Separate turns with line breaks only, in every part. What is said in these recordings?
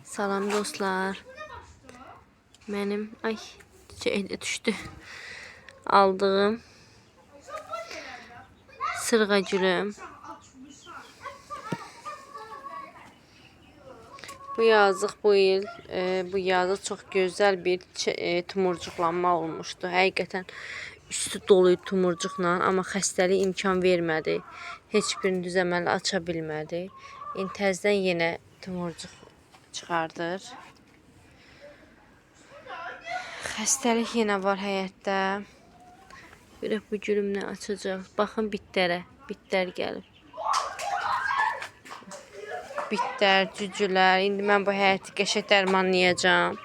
Salam dostlar. Benim şey düştü. Aldığım sırğa gülüm. Bu yazıq bu il bu yazda çox gözəl bir tumurcuqlanma olmuşdu. Həqiqətən üstü doluydu tumurcuqla, amma xəstəlik imkan vermədi. Heç birini düzəməli aça bilmədi. İndi təzədən yenə tumurcuq çıxardır. Xəstəlik yenə var həyətdə. Görək bu gülüm nə açacaq. Baxın bitlərə. Bitlər gəlib. Bitlər, cücülər. İndi mən bu həyəti qəşəng dərmanlayacağam.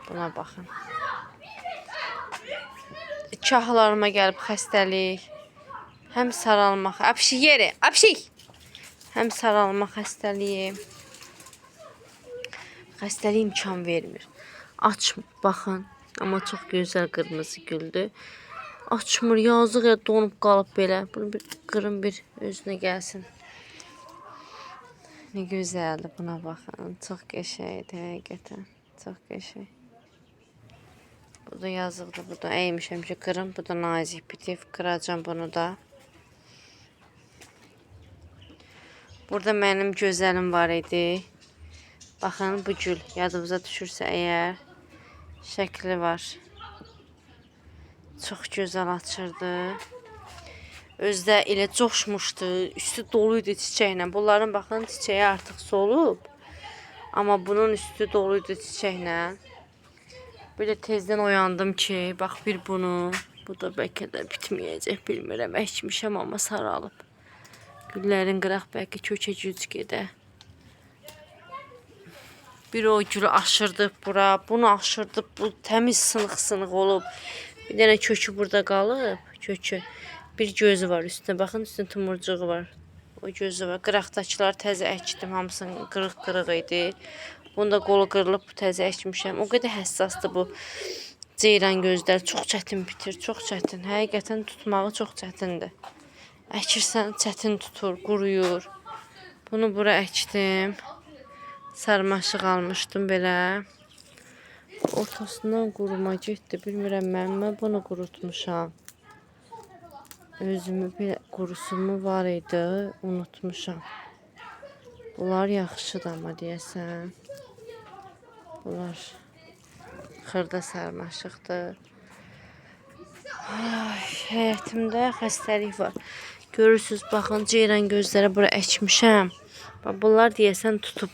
Buna baxın. Kahlarıma gəlib xəstəlik. Həm saralma, apşik yeri, apşik. Həm saralma xəstəliyi. Xəstəlik imkan vermir. Aç, baxın. Amma çox gözəl qırmızı güldür. Açmır, yazıq ya donub qalıb belə. Bunu bir qırın, bir özünə gəlsin. Ne gözəldir, buna baxın. Çox qəşəngdir, həqiqətən. Çox qəşəng. Bu da yazıqdır, bu da əymişəm ki, qırım. Bu da nazik bitib, qıracam bunu da. Burada mənim gözəlim var idi. Baxın, bu gül yadınıza düşürsə əgər, şəkli var. Çox gözəl açırdı. Özdə elə coşmuşdu, üstü doluydu çiçəklə. Bunların baxın çiçəyi artıq solub. Amma bunun üstü doluydu çiçəklə. Belə tezdən oyandım ki, bax bir bunu. Bu da bəlkə də bitməyəcək, bilmirəm. Əkmişəm amma saralıb. Güllərin qıraq bəlkə kökə güc gedə. Bir o gülü aşırdıq bura, bunu aşırdıq. Bu təmiz sınıq-sınıq olub. Bir dənə kökü burada qalıb, kökü. Bir gözü var üstüne. Baxın, üstündə tumurcuğu var. O gözü var. Qıraqdakılar təzə əkdim. Hamısının qırıq-qırıq idi. Bunda qolu qırılıb, təzə əkmişəm. O qədər həssasdır bu ceyran gözlər. Çox çətin bitir, çox çətin. Həqiqətən tutmağı çox çətindir. Əkirsən, çətin tutur, quruyur. Bunu bura əkdim. Sarmaşıq almışdım belə. Ortasından quruma getdi. Bilmirəm, mən bunu qurutmuşam. Özümü bir qurusumu var idi, unutmuşam. Bunlar yaxşıdır amma deyəsən. Bunlar xırda sarmaşıqdır. Həyətimdə xəstəlik var. Görürsünüz, baxın, ceyran gözlərə bura əkmişəm. Bunlar deyəsən tutub.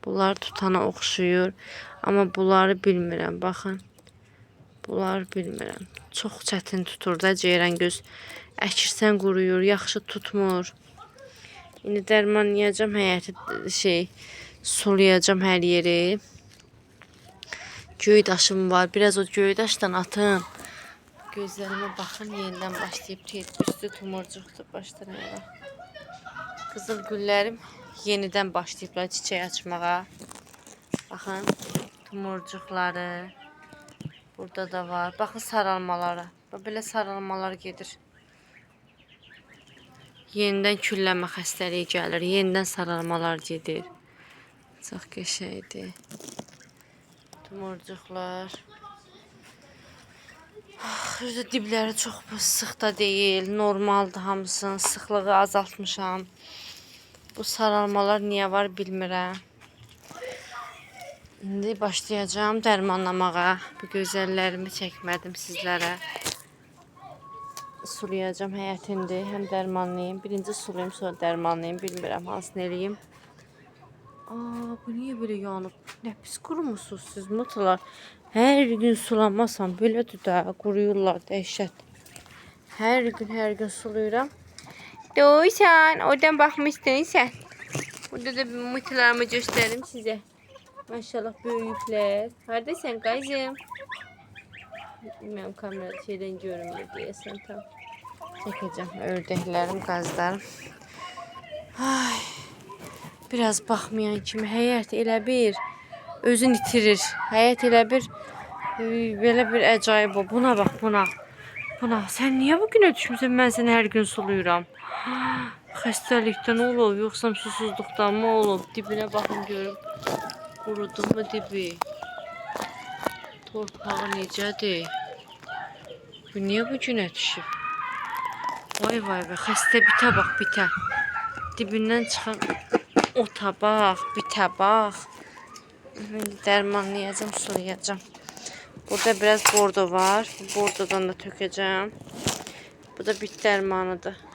Bunlar tutana oxşuyur. Amma bunları bilmirəm, baxın. Bunlar bilmirəm. Çox çətin tutur da ceyran göz. Əkirsən quruyur, yaxşı tutmur. İndi dərmanlayacağım həyəti, sulayacağım hər yeri. Göy daşım var. Biraz o göy daşdan atın. Gözlərimə baxın, yenidən başlayıb üstü tumurcuqdur, başlayır. Qızıl güllərim yenidən başlayıblar çiçək açmağa. Baxın, tumurcuqları. Burada da var. Baxın saralmalara. Belə saralmalar gedir. Yenidən küllənmə xəstəliyi gəlir. Yenidən saralmalar gedir. Çox qəşəngdir. Tumurcuqlar. Özü dibləri çox sıx da deyil. Normaldır hamısının. Sıxlığı azaltmışam. Bu saralmalar niyə var bilmirəm. İndi başlayacağım dərmanlamağa. Bu gözəllərimi çəkmədim sizlərə. Sulayacağım həyətində. Həm dərmanlayayım. Birinci sulayayım, sonra dərmanlayayım. Bilmirəm, hansını eləyim. Bu niyə belə yanıb? Nə pis qurumusunuz siz mutlar? Hər gün sulamazsam belədir də. Quruyurlar, dəhşət. Hər gün sulayıram. Doğusan, oradan baxmışdın sən. Burada da mutlarımı göstərim sizə. Maşallah böyüklər. Haradasan qazım? Bilmem kamerada şeyden görünmüyor deyəsən tam. Çəkəcəm ördəklərim, qazlarım. Biraz baxmayan kimi həyət elə bir özün itirir. Həyət elə bir belə bir əcaib o. Buna bax, buna. Sən niyə bugünə düşmüsən? Mən səni hər gün sulayıram. Xəstəlikdən olub, yoxsa susuzluqdan mı olub? Dibinə baxın görüm. Qurudu mu dibi? Torpağı necədir? Bu niyə bu günə düşüb? Vay vay vay, xəstə bitə bax, bitə. Dibindən çıxan ota bax, bitə bax. İndi dərmanlayacağım, sulayacağım. Burada biraz bordo var. Bu bordodan da tökəcəm. Bu da bit dərmanıdır.